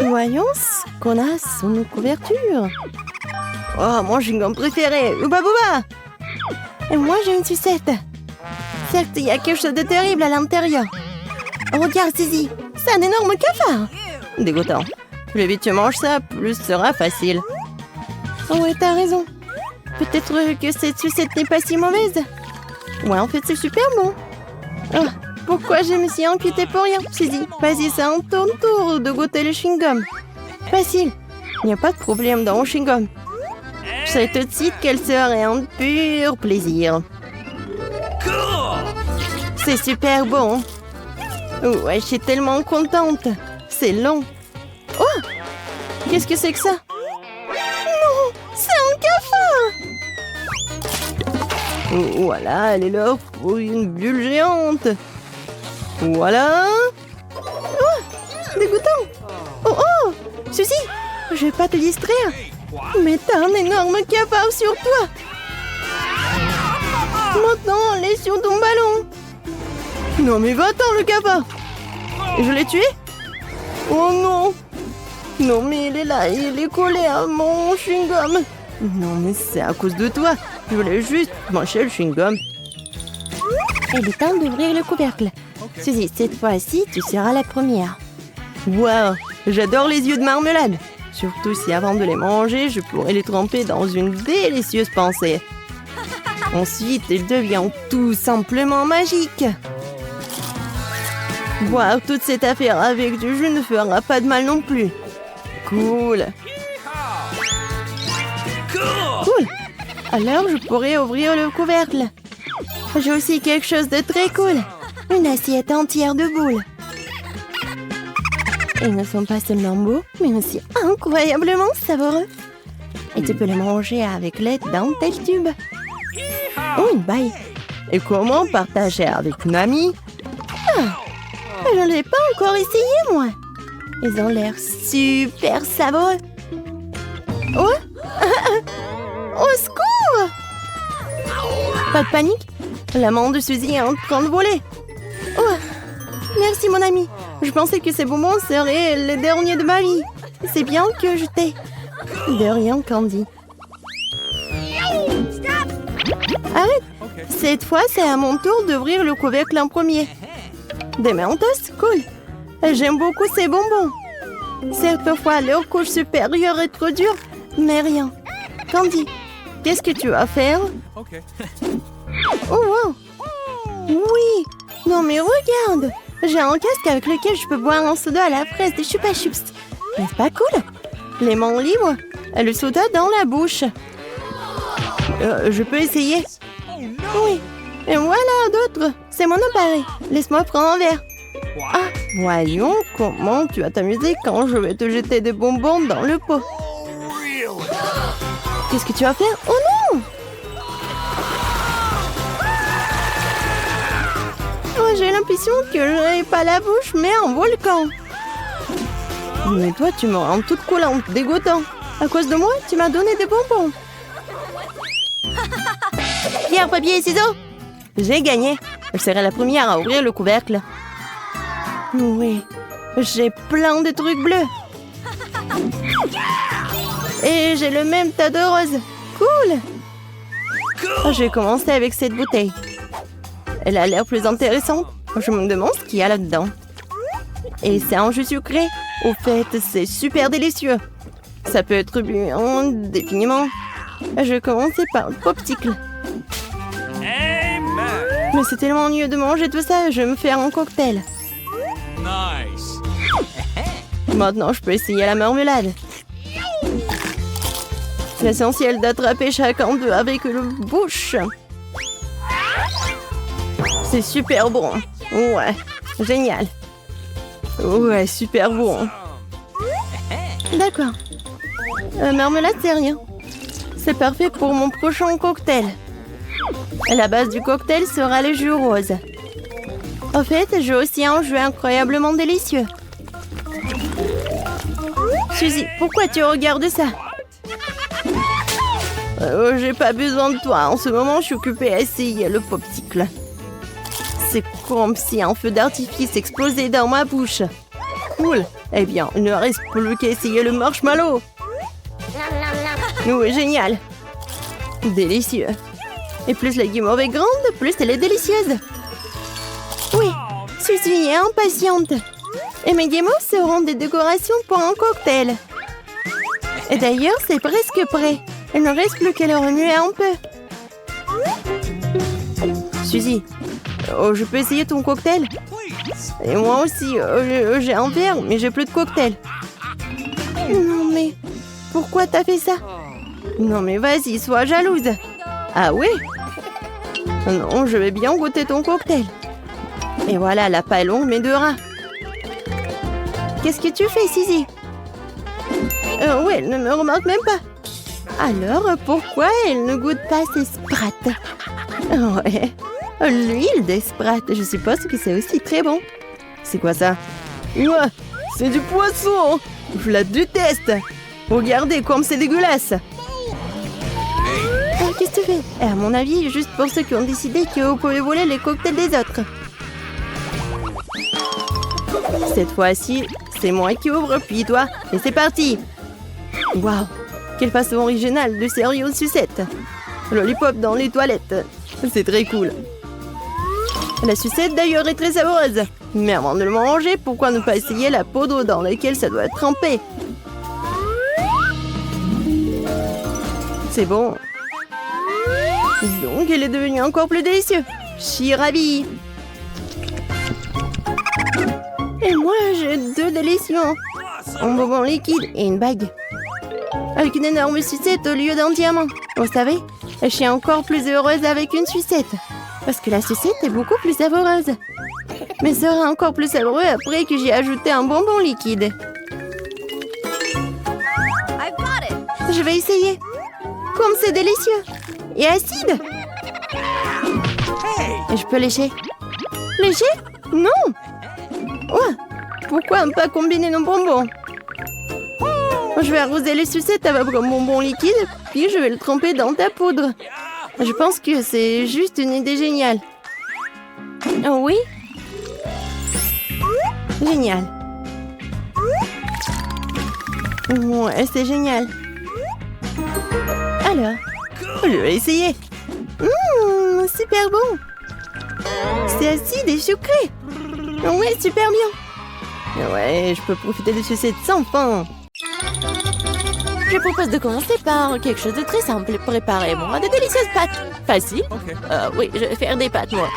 Voyons ce qu'on a sous nos couvertures. Oh, mon chewing-gum préféré, Ouba Booba. Et moi, j'ai une sucette. Certes, il y a quelque chose de terrible à l'intérieur. Regarde, Zizi, c'est un énorme cafard. Dégoûtant. Plus vite tu manges ça, plus ce sera facile. Oh ouais, t'as raison. Peut-être que cette sucette n'est pas si mauvaise. Ouais, en fait, c'est super bon. Oh, pourquoi je me suis inquiétée pour rien, Zizi? Vas-y, c'est un ton tour de goûter le chewing-gum. Facile. Il n'y a pas de problème dans mon chewing-gum. Je sais tout de suite qu'elle serait un pur plaisir. C'est super bon. Ouais, je suis tellement contente. C'est long. Oh! Qu'est-ce que c'est que ça? Non! C'est un cafard! Voilà, elle est là pour une bulle géante. Voilà. Oh! Dégoûtant! Oh oh! Suzy! Je vais pas te distraire. Mais t'as un énorme cafard sur toi. Maintenant, elle est sur ton ballon. Non mais va-t'en le cafard. Je l'ai tué? Oh non. Non mais il est là, il est collé à mon chewing-gum. Non mais c'est à cause de toi. Je voulais juste manger le chewing-gum. Il est temps d'ouvrir le couvercle. Suzy, cette fois-ci, tu seras la première. Waouh, j'adore les yeux de marmelade. Surtout si avant de les manger, je pourrais les tremper dans une délicieuse pensée. Ensuite, il devient tout simplement magique. Boire toute cette affaire avec du jus ne fera pas de mal non plus. Cool. Cool. Alors, je pourrais ouvrir le couvercle. J'ai aussi quelque chose de très cool. Une assiette entière de boules. Ils ne sont pas seulement beaux, mais aussi incroyablement savoureux. Et tu peux les manger avec l'aide d'un tel tube. Oh, une baille. Et comment partager avec une amie? Je ne l'ai pas encore essayé, moi. Ils ont l'air super savoureux. Oh! Au secours! Pas de panique. L'amant de Suzy est en train de voler. Oh! Merci, mon ami. Je pensais que ces bonbons seraient les derniers de ma vie. C'est bien que je t'ai. De rien, Candy. Arrête! Cette fois, c'est à mon tour d'ouvrir le couvercle en premier. Des Mentos, cool. J'aime beaucoup ces bonbons. Certes, parfois, leur couche supérieure est trop dure, mais rien. Candy, qu'est-ce que tu vas faire? Oh, wow! Oui! Non, mais regarde! J'ai un casque avec lequel je peux boire un soda à la fraise des Chupa Chups. N'est-ce pas cool? Les mains libres, et le soda dans la bouche. Je peux essayer? Oui. Et voilà d'autres. C'est mon appareil. Laisse-moi prendre un verre. Ah, voyons comment tu vas t'amuser quand je vais te jeter des bonbons dans le pot. Qu'est-ce que tu vas faire? Oh non! Oh, j'ai l'impression que je n'ai pas la bouche, mais un volcan. Mais toi, tu me rends toute collante, dégoûtant. À cause de moi, tu m'as donné des bonbons. Pierre, papier et ciseaux. J'ai gagné. Je serai la première à ouvrir le couvercle. Oui, j'ai plein de trucs bleus. Et j'ai le même tas de roses. Cool. Je vais commencer avec cette bouteille. Elle a l'air plus intéressante. Je me demande ce qu'il y a là-dedans. Et c'est un jus sucré. Au fait, c'est super délicieux. Ça peut être bu indéfiniment. Je vais commencer par le popsicle. Mais c'est tellement mieux de manger tout ça, je vais me faire un cocktail. Nice. Maintenant, je peux essayer la marmelade. L'essentiel d'attraper chacun d'eux avec le bouche. C'est super bon. Ouais, génial. Ouais, super bon. D'accord. Marmelade, c'est rien. C'est parfait pour mon prochain cocktail. La base du cocktail sera le jus rose. En fait, j'ai aussi un jus incroyablement délicieux. Suzy, pourquoi tu regardes ça? J'ai pas besoin de toi. En ce moment, je suis occupée à essayer le popsicle. C'est comme si un feu d'artifice explosait dans ma bouche. Cool. Eh bien, il ne reste plus qu'à essayer le marshmallow. Oui, génial. Délicieux. Et plus la guimauve est grande, plus elle est délicieuse. Oui, Suzy est impatiente. Et mes guimauves seront des décorations pour un cocktail. Et d'ailleurs, c'est presque prêt. Il ne reste plus qu'à le remuer un peu. Suzy, je peux essayer ton cocktail? Et moi aussi, j'ai un verre, mais j'ai plus de cocktail. Non mais, pourquoi t'as fait ça? Non mais vas-y, sois jalouse. Ah oui? Non, je vais bien goûter ton cocktail. Et voilà, la paille longue mais de rat. Qu'est-ce que tu fais, Suzy? Oui, elle ne me remarque même pas. Alors, pourquoi elle ne goûte pas ses sprattes? Ouais, l'huile des sprattes, je suppose que c'est aussi très bon. C'est quoi ça? Ouais, c'est du poisson. Je la déteste. Regardez comme c'est dégueulasse. Qu'est-ce que tu fais? À mon avis, juste pour ceux qui ont décidé que vous pouvez voler les cocktails des autres. Cette fois-ci, c'est moi qui ouvre, puis toi. Et c'est parti. Waouh, quelle façon originale de servir une sucette. Lollipop dans les toilettes. C'est très cool. La sucette d'ailleurs est très savoureuse. Mais avant de le manger, pourquoi ne pas essayer la poudre dans laquelle ça doit être trempé? C'est bon. Donc, elle est devenue encore plus délicieuse. Je suis ravie. Et moi, j'ai 2 délicieux. Un bonbon liquide et une bague. Avec une énorme sucette au lieu d'un diamant. Vous savez, je suis encore plus heureuse avec une sucette. Parce que la sucette est beaucoup plus savoureuse. Mais sera encore plus savoureux après que j'ai ajouté un bonbon liquide. Je vais essayer. Comme c'est délicieux. Et acide. Et je peux lécher. Lécher? Non. Ouais. Pourquoi ne pas combiner nos bonbons? Je vais arroser les sucettes avec un bonbon liquide, puis je vais le tremper dans ta poudre. Je pense que c'est juste une idée géniale. Oh oui? Génial. Ouais, c'est génial. Alors, je vais essayer. Super bon. C'est acide et sucré. Ouais, super bien. Ouais, je peux profiter de sucettes sans fin. Je propose de commencer par quelque chose de très simple. Préparez-moi de délicieuses pâtes. Facile? Oui, je vais faire des pâtes, moi.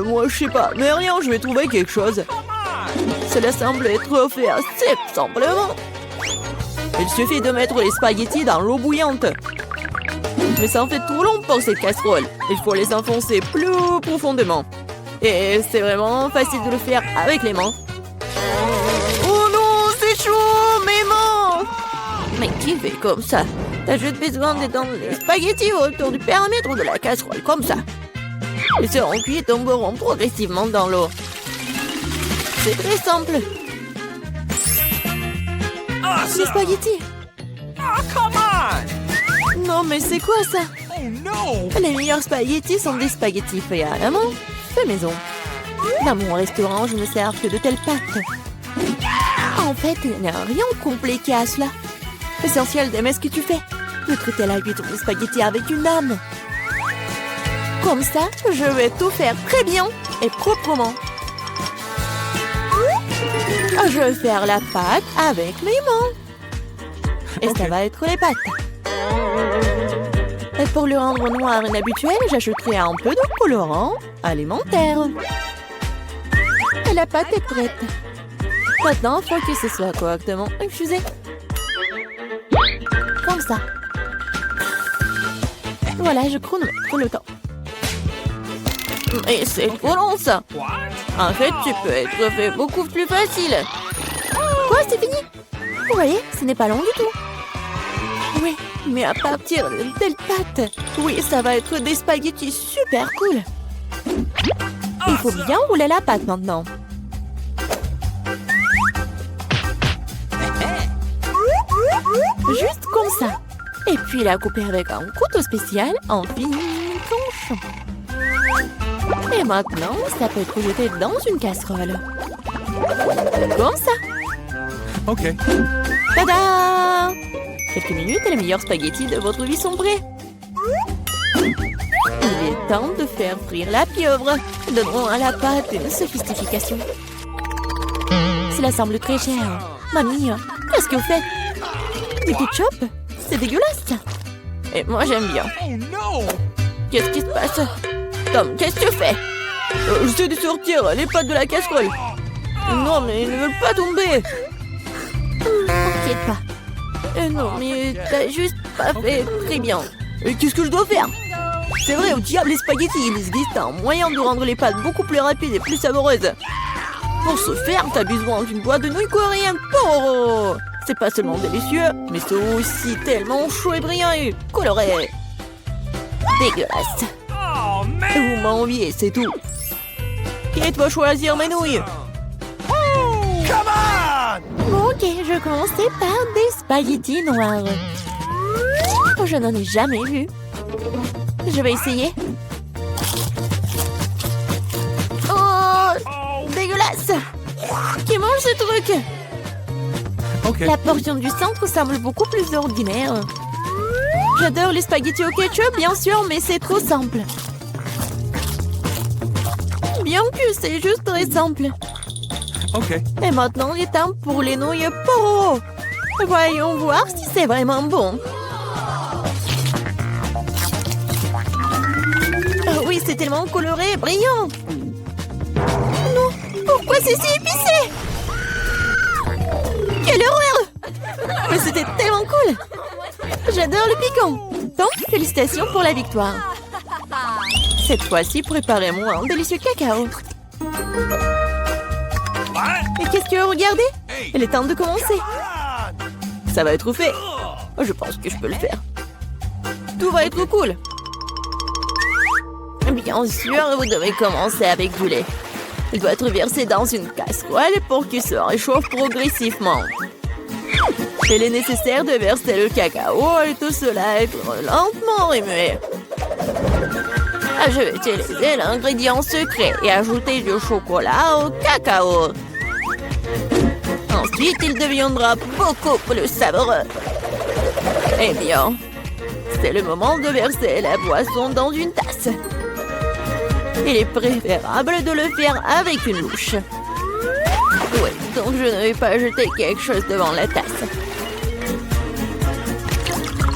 Moi, je sais pas. Mais rien, je vais trouver quelque chose. Cela semble être offert assez simplement. Il suffit de mettre les spaghettis dans l'eau bouillante. Mais ça en fait trop long pour cette casserole. Il faut les enfoncer plus profondément. Et c'est vraiment facile de le faire avec les mains. Oh non, c'est chaud, mes mains! Mais qui fait comme ça? T'as juste besoin d'étendre les spaghettis autour du périmètre de la casserole, comme ça. Ils seront cuits et tomberont progressivement dans l'eau. C'est très simple. Les spaghettis. Oh, come on! Non, mais c'est quoi ça? Oh no! Les meilleurs spaghettis sont des spaghettis faits à la main, fait maison. Dans mon restaurant, je ne sers que de telles pâtes. En fait, il n'y a rien de compliqué à cela. L'essentiel d'aimer ce que tu fais. De traiter la huître de spaghettis avec une âme. Comme ça, je vais tout faire très bien et proprement. Je vais faire la pâte avec mes mains. Et ça va être les pâtes. Et pour le rendre noir inhabituel, j'ajouterai un peu de colorant alimentaire. Et la pâte est prête. Maintenant, il faut que ce soit correctement infusé. Comme ça. Voilà, je chronomètre le temps. Mais c'est trop long, ça. En fait, tu peux être fait beaucoup plus facile. Quoi, c'est fini? Vous voyez, ce n'est pas long du tout. Oui, mais à partir de telle pâte, oui, ça va être des spaghettis super cool. Il faut bien rouler la pâte maintenant. Juste comme ça. Et puis la couper avec un couteau spécial en fines tranches. Et maintenant, ça peut être jeté dans une casserole. Comme ça. Okay. Tada! Quelques minutes et les meilleurs spaghettis de votre vie sont prêts. Il est temps de faire frire la pieuvre. Donnons à la pâte une sophistication. Cela semble très cher. Mamie, qu'est-ce que vous faites? Du ketchup? C'est dégueulasse. Et moi, j'aime bien. Oh no! Qu'est-ce qui se passe? Tom, qu'est-ce que tu fais? J'essaie de sortir les pâtes de la casserole. Non, mais ils ne veulent pas tomber. T'inquiète pas. Non, mais t'as juste pas fait très bien. Et qu'est-ce que je dois faire? C'est vrai, au diable les spaghettis, il existe un moyen de rendre les pâtes beaucoup plus rapides et plus savoureuses. Pour ce faire, t'as besoin d'une boîte de nouilles coréennes Toro. C'est pas seulement délicieux, mais c'est aussi tellement chaud et brillant et coloré. Dégueulasse. Oh man! Vous m'enviez, c'est tout. Qui va choisir mes nouilles? Come on! Bon, ok, je commençais par des spaghettis noirs. Oh, je n'en ai jamais vu. Je vais essayer. Oh, dégueulasse! Qui mange ce truc? Okay. La portion du centre semble beaucoup plus ordinaire. J'adore les spaghettis au ketchup, bien sûr, mais c'est trop simple. Bien que c'est juste très simple. Okay. Et maintenant, il est temps pour les nouilles Poro. Voyons voir si c'est vraiment bon. Oh oui, c'est tellement coloré et brillant. Non, pourquoi c'est si épicé? Quelle horreur! Mais c'était tellement cool. J'adore le piquant. Donc, félicitations pour la victoire. Cette fois-ci, préparez-moi un délicieux cacao. Et qu'est-ce que vous regardez? Il est temps de commencer. Ça va être fait. Je pense que je peux le faire. Tout va être cool. Bien sûr, vous devez commencer avec du lait. Il doit être versé dans une casserole pour qu'il se réchauffe progressivement. Il est nécessaire de verser le cacao et tout cela être lentement remué. Je vais utiliser l'ingrédient secret et ajouter du chocolat au cacao. Ensuite, il deviendra beaucoup plus savoureux. Eh bien, c'est le moment de verser la boisson dans une tasse. Il est préférable de le faire avec une louche. Oui, donc je ne vais pas jeter quelque chose devant la tasse.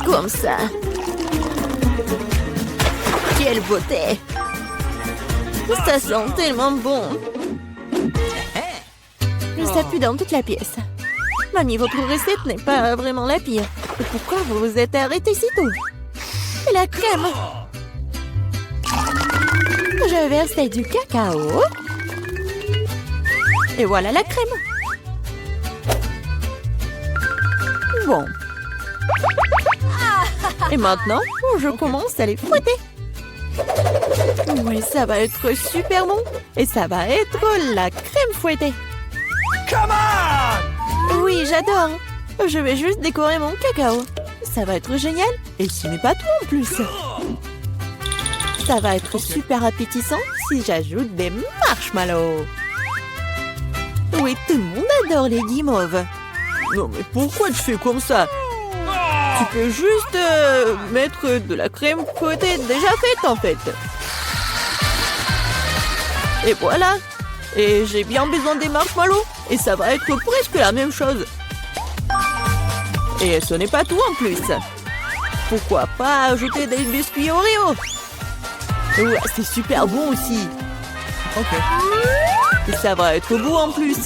Comme ça. Quelle beauté! Ça sent tellement bon. Ça pue dans toute la pièce. Mamie, votre recette n'est pas vraiment la pire. Et pourquoi vous vous êtes arrêtée si tôt? Et la crème? Je verse du cacao. Et voilà la crème. Bon. Et maintenant, je commence à les fouetter. Oui, ça va être super bon. Et ça va être la crème fouettée. Come on! Oui, j'adore. Je vais juste décorer mon cacao. Ça va être génial. Et ce n'est pas tout en plus. Ça va être super appétissant si j'ajoute des marshmallows. Oui, tout le monde adore les guimauves. Non, mais pourquoi tu fais comme ça? Tu peux juste mettre de la crème fouettée déjà faite, en fait. Et voilà. Et j'ai bien besoin des marshmallows. Et ça va être presque la même chose. Et ce n'est pas tout en plus. Pourquoi pas ajouter des biscuits Oreo? Ouais, c'est super bon aussi. Okay. Et ça va être beau en plus.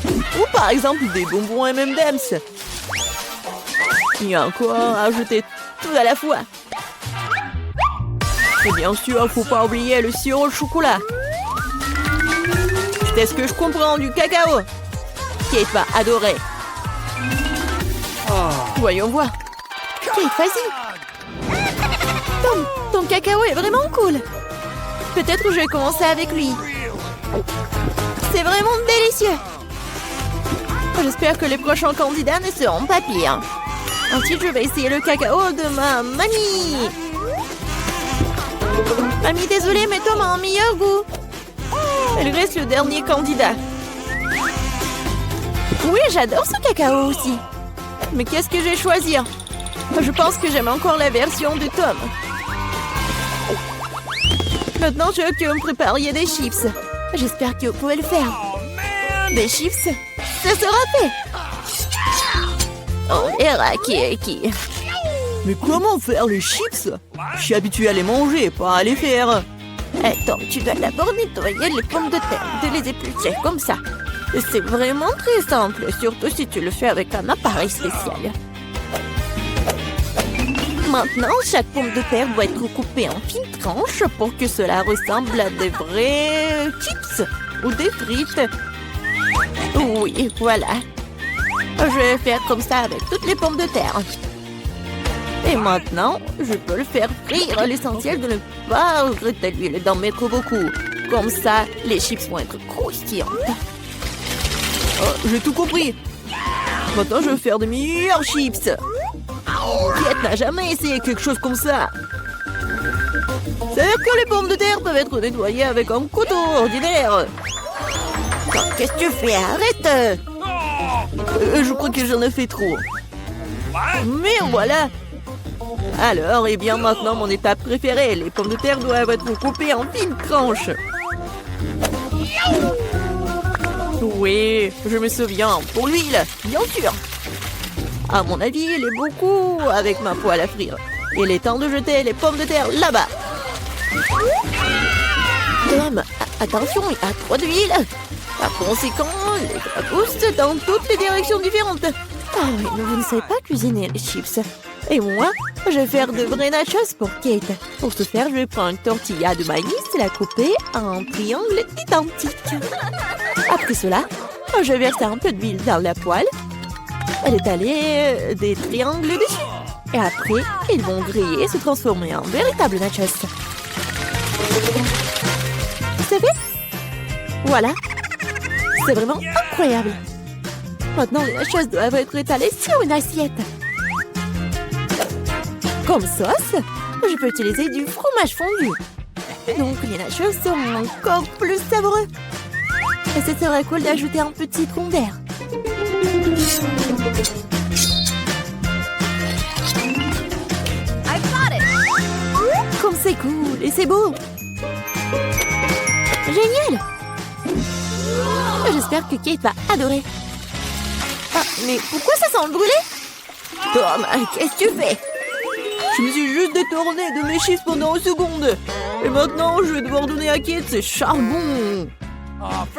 Ou par exemple des bonbons M&M's. Et encore ajouter tout à la fois. Et bien sûr, faut pas oublier le sirop au chocolat. C'est ce que je comprends du cacao. Kate va adorer. Voyons voir. Kate, vas-y. Tom, ton cacao est vraiment cool. Peut-être que je vais commencer avec lui. C'est vraiment délicieux. J'espère que les prochains candidats ne seront pas pires. Ensuite, je vais essayer le cacao de ma mamie. Mamie, désolée, mais Tom a un meilleur goût. Il reste le dernier candidat. Oui, j'adore ce cacao aussi. Mais qu'est-ce que je vais choisir? Je pense que j'aime encore la version de Tom. Maintenant, je veux que vous me prépariez des chips. J'espère que vous pouvez le faire. Des chips, ça sera fait. On verra qui est qui. Mais comment faire les chips? Je suis habituée à les manger, pas à les faire. Attends, tu dois d'abord nettoyer les pommes de terre, de les éplucher comme ça. C'est vraiment très simple, surtout si tu le fais avec un appareil spécial. Maintenant, chaque pomme de terre doit être coupée en fines tranches pour que cela ressemble à des vrais chips ou des frites. Oui, voilà. Je vais faire comme ça avec toutes les pommes de terre. Et maintenant, je peux le faire frire. L'essentiel de ne pas regretter l'huile, d'en mettre beaucoup. Comme ça, les chips vont être croustillantes. Oh, j'ai tout compris. Maintenant, je vais faire de meilleurs chips. Kate n'a jamais essayé quelque chose comme ça. C'est-à-dire que les pommes de terre peuvent être nettoyées avec un couteau ordinaire. Qu'est-ce que tu fais? Arrête! Je crois que j'en ai fait trop. Mais voilà. Alors, et bien maintenant, mon étape préférée. Les pommes de terre doivent être coupées en fines tranches. Oui, je me souviens. Pour l'huile, bien sûr. À mon avis, il est beaucoup avec ma poêle à frire. Il est temps de jeter les pommes de terre là-bas. Tom, attention, il y a trop d'huile. Par conséquent, les gras poussent dans toutes les directions différentes. Ah oui, mais vous ne savez pas cuisiner les chips. Et moi, je vais faire de vrais nachos pour Kate. Pour ce faire, je vais prendre une tortilla de maïs et la couper en triangles identiques. Après cela, je vais verser un peu d'huile dans la poêle et étaler des triangles dessus. Et après, ils vont griller et se transformer en véritables nachos. Vous savez? Voilà. C'est vraiment incroyable. Maintenant, les nachos doivent être étalés sur une assiette. Comme sauce, je peux utiliser du fromage fondu. Donc, les nachos seront encore plus savoureux. Et ce serait cool d'ajouter un petit citron vert. Comme c'est cool et c'est beau. Génial. J'espère que Kate va adorer. Ah, mais pourquoi ça sent le brûlé? Tom, qu'est-ce que tu fais? Je me suis juste détournée de mes chips pendant une seconde. Et maintenant, je vais devoir donner à Kate ses charbons.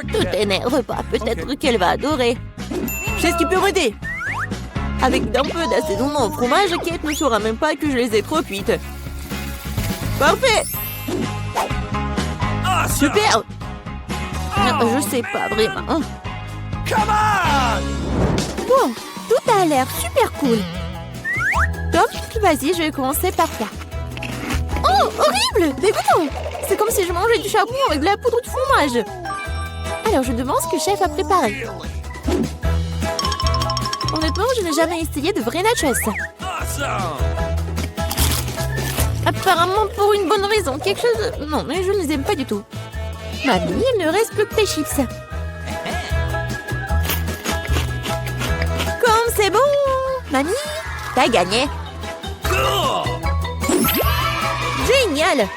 Ne t'énerve pas, peut-être qu'elle va adorer. Je sais ce qui peut m'aider. Avec un peu d'assaisonnement au fromage, Kate ne saura même pas que je les ai trop cuites. Parfait. Super. Je sais pas vraiment. Bon, tout a l'air super cool. Top, vas-y, je vais commencer par toi. Oh, horrible! Dégoûtant! C'est comme si je mangeais du charbon avec de la poudre de fromage. Alors, je demande ce que le chef a préparé. Honnêtement, je n'ai jamais essayé de vrais nachos. Apparemment pour une bonne raison. Quelque chose... Non, mais je ne les aime pas du tout. Mamie, il ne reste plus que tes chips. Comme c'est bon! Mamie, t'as gagné. Génial!